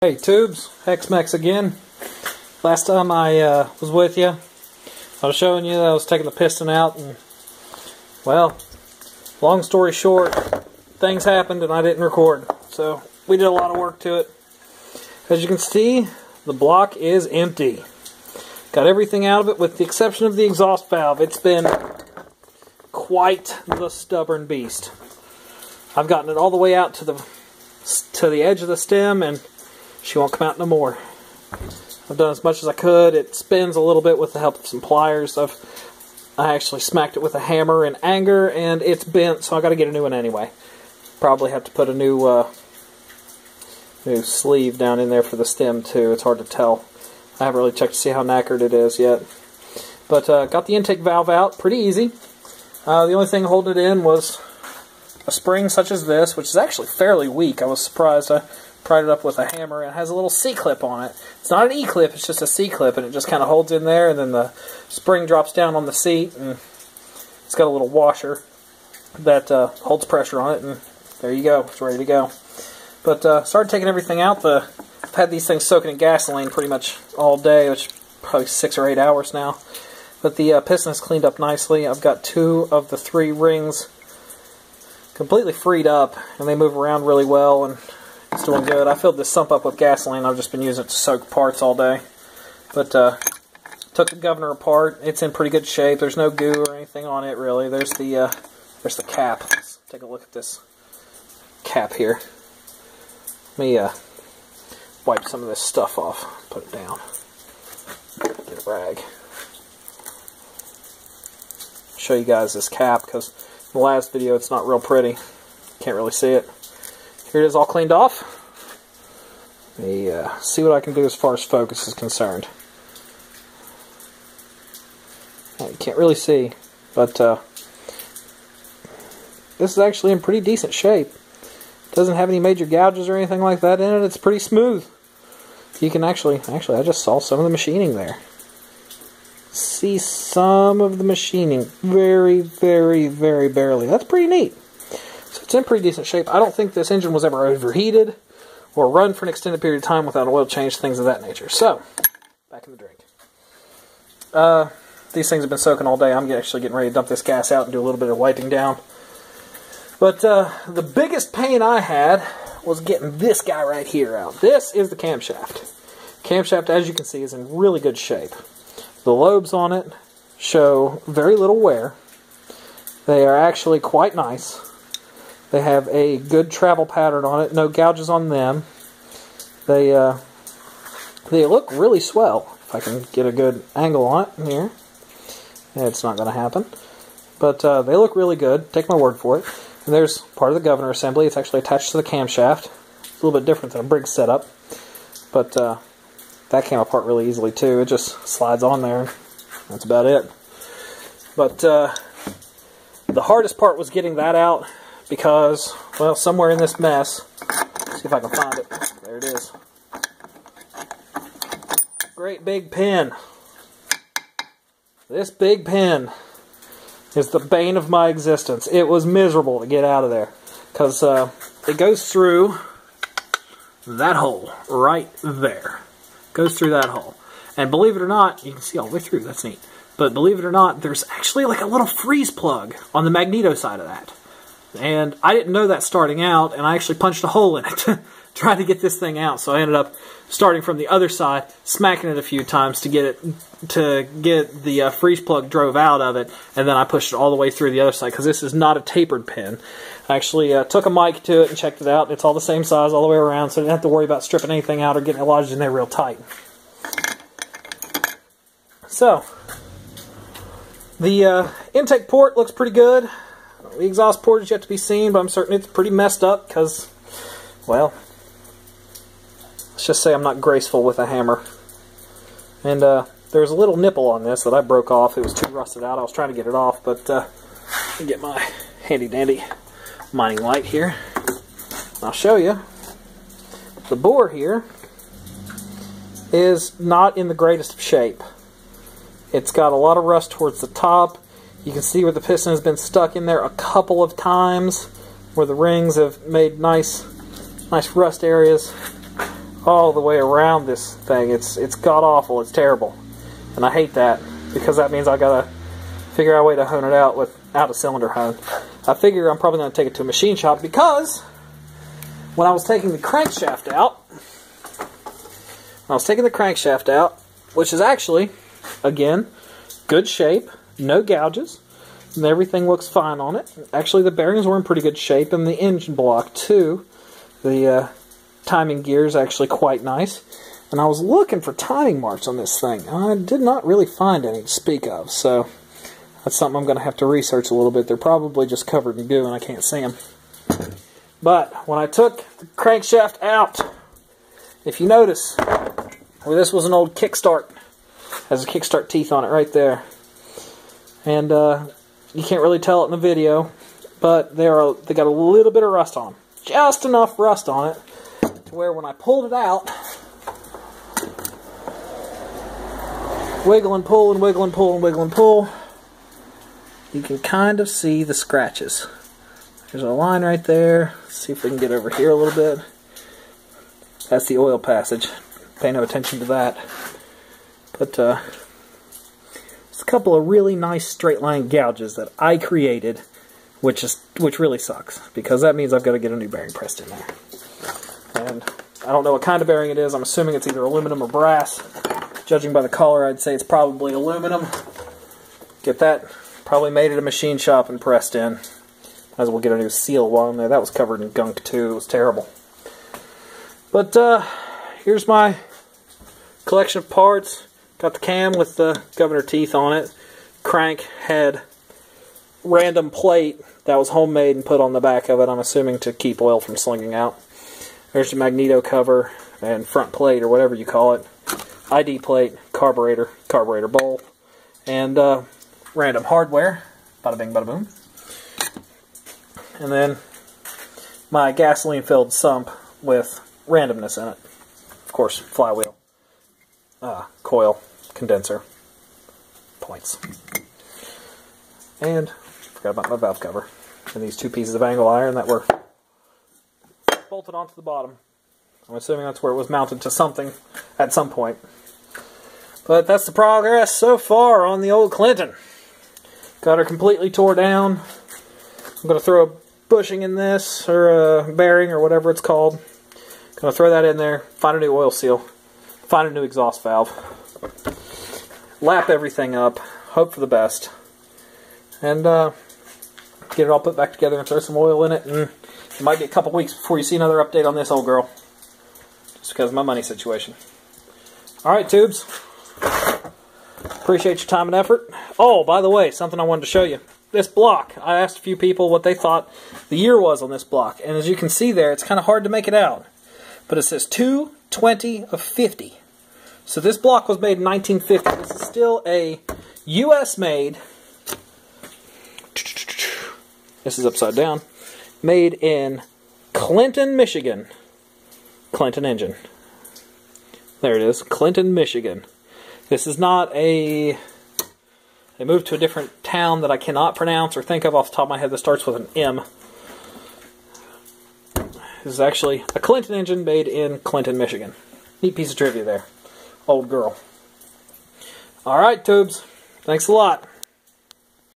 Hey tubes, Hex-Mex again. Last time I was with you, I was showing you that I was taking the piston out, and well, long story short, things happened and I didn't record. So we did a lot of work to it. As you can see, the block is empty. Got everything out of it with the exception of the exhaust valve. It's been quite the stubborn beast. I've gotten it all the way out to the edge of the stem, and she won't come out no more. I've done as much as I could. It spins a little bit with the help of some pliers. I actually smacked it with a hammer in anger, and it's bent, so I got to get a new one anyway. Probably have to put a new sleeve down in there for the stem too. It's hard to tell. I haven't really checked to see how knackered it is yet. But got the intake valve out pretty easy. The only thing holding it in was a spring such as this, which is actually fairly weak. I was surprised. I pried it up with a hammer, and it has a little C-clip on it. It's not an E-clip, it's just a C-clip, and it just kind of holds in there, and then the spring drops down on the seat, and it's got a little washer that holds pressure on it, and there you go. It's ready to go. But started taking everything out. I've had these things soaking in gasoline pretty much all day, which is probably 6 or 8 hours now. But the piston is cleaned up nicely. I've got 2 of the 3 rings completely freed up, and they move around really well, and it's doing good. I filled this sump up with gasoline. I've just been using it to soak parts all day. But took the governor apart. It's in pretty good shape. There's no goo or anything on it really. There's the cap. Let's take a look at this cap here. Let me wipe some of this stuff off. Put it down. Get a rag. Show you guys this cap, because in the last video it's not real pretty. Can't really see it. Here it is all cleaned off. Let me see what I can do as far as focus is concerned. You can't really see, but this is actually in pretty decent shape. Doesn't have any major gouges or anything like that in it. It's pretty smooth. You can actually I just saw some of the machining there. See some of the machining. Very, very, very barely. That's pretty neat. So it's in pretty decent shape. I don't think this engine was ever overheated or run for an extended period of time without an oil change, things of that nature. So, back in the drink. These things have been soaking all day. I'm actually getting ready to dump this gas out and do a little bit of wiping down. But the biggest pain I had was getting this guy right here out. This is the camshaft. Camshaft, as you can see, is in really good shape. The lobes on it show very little wear. They are actually quite nice. They have a good travel pattern on it. No gouges on them. They look really swell. If I can get a good angle on it here. It's not going to happen. But they look really good. Take my word for it. And there's part of the governor assembly. It's actually attached to the camshaft. It's a little bit different than a Briggs setup. But that came apart really easily too. It just slides on there. That's about it. But the hardest part was getting that out because, well, somewhere in this mess, let's see if I can find it. There it is. Great big pin. This big pin is the bane of my existence. It was miserable to get out of there because it goes through that hole right there. Goes through that hole. And believe it or not, you can see all the way through. That's neat. But believe it or not, there's actually like a little freeze plug on the magneto side of that. And I didn't know that starting out, and I actually punched a hole in it trying to get this thing out. So I ended up starting from the other side, smacking it a few times to get the freeze plug drove out of it, and then I pushed it all the way through the other side because this is not a tapered pin. I actually took a mic to it and checked it out. It's all the same size all the way around, so I didn't have to worry about stripping anything out or getting it lodged in there real tight. So, the intake port looks pretty good. The exhaust port is yet to be seen, but I'm certain it's pretty messed up because, well, let's just say I'm not graceful with a hammer. And there's a little nipple on this that I broke off. It was too rusted out. I was trying to get it off, but let me get my handy-dandy mining light here. I'll show you. The bore here is not in the greatest of shape. It's got a lot of rust towards the top. You can see where the piston has been stuck in there a couple of times, where the rings have made nice rust areas all the way around this thing. It's god-awful. It's terrible. And I hate that, because that means I gotta figure out a way to hone it out without a cylinder hone. I figure I'm probably going to take it to a machine shop, because when I was taking the crankshaft out, which is actually, again, good shape, no gouges, and everything looks fine on it. Actually, the bearings were in pretty good shape, and the engine block too. The timing gear is actually quite nice. And I was looking for timing marks on this thing, and I did not really find any to speak of, so that's something I'm going to have to research a little bit. They're probably just covered in goo and I can't see them. But when I took the crankshaft out, if you notice, well, this was an old kickstart. Has a kickstart teeth on it right there. And you can't really tell it in the video, but they got a little bit of rust on them. Just enough rust on it to where when I pulled it out, wiggle and pull and wiggle and pull and wiggle and pull, you can kind of see the scratches. There's a line right there. Let's see if we can get over here a little bit. That's the oil passage. Pay no attention to that. But it's a couple of really nice straight line gouges that I created, which really sucks, because that means I've got to get a new bearing pressed in there. And I don't know what kind of bearing it is. I'm assuming it's either aluminum or brass. Judging by the color, I'd say it's probably aluminum. Get that. Probably made at a machine shop and pressed in. Might as well get a new seal while I'm there. That was covered in gunk too. It was terrible. But here's my collection of parts. Got the cam with the governor teeth on it. Crank, head, random plate that was homemade and put on the back of it, I'm assuming to keep oil from slinging out. There's the magneto cover and front plate, or whatever you call it. ID plate, carburetor bowl, and random hardware. Bada bing, bada boom. And then my gasoline-filled sump with randomness in it. Of course, flywheel, coil, condenser, points. And forgot about my valve cover. And these two pieces of angle iron that were bolted onto the bottom. I'm assuming that's where it was mounted to something at some point. But that's the progress so far on the old Clinton. Got her completely tore down. I'm going to throw a bushing in this, or a bearing, or whatever it's called. Going to throw that in there, find a new oil seal, find a new exhaust valve, lap everything up, hope for the best, and get it all put back together and throw some oil in it. And it might be a couple weeks before you see another update on this old girl, just because of my money situation. Alright, tubes. Appreciate your time and effort. Oh, by the way, something I wanted to show you. This block, I asked a few people what they thought the year was on this block, and as you can see there, it's kind of hard to make it out. But it says 2/20 of 50. So this block was made in 1950. This is still a U.S. made, this is upside down, made in Clinton, Michigan. Clinton engine. There it is, Clinton, Michigan. This is not a... They moved to a different town that I cannot pronounce or think of off the top of my head that starts with an M. This is actually a Clinton engine made in Clinton, Michigan. Neat piece of trivia there. Old girl. Alright, tubes. Thanks a lot.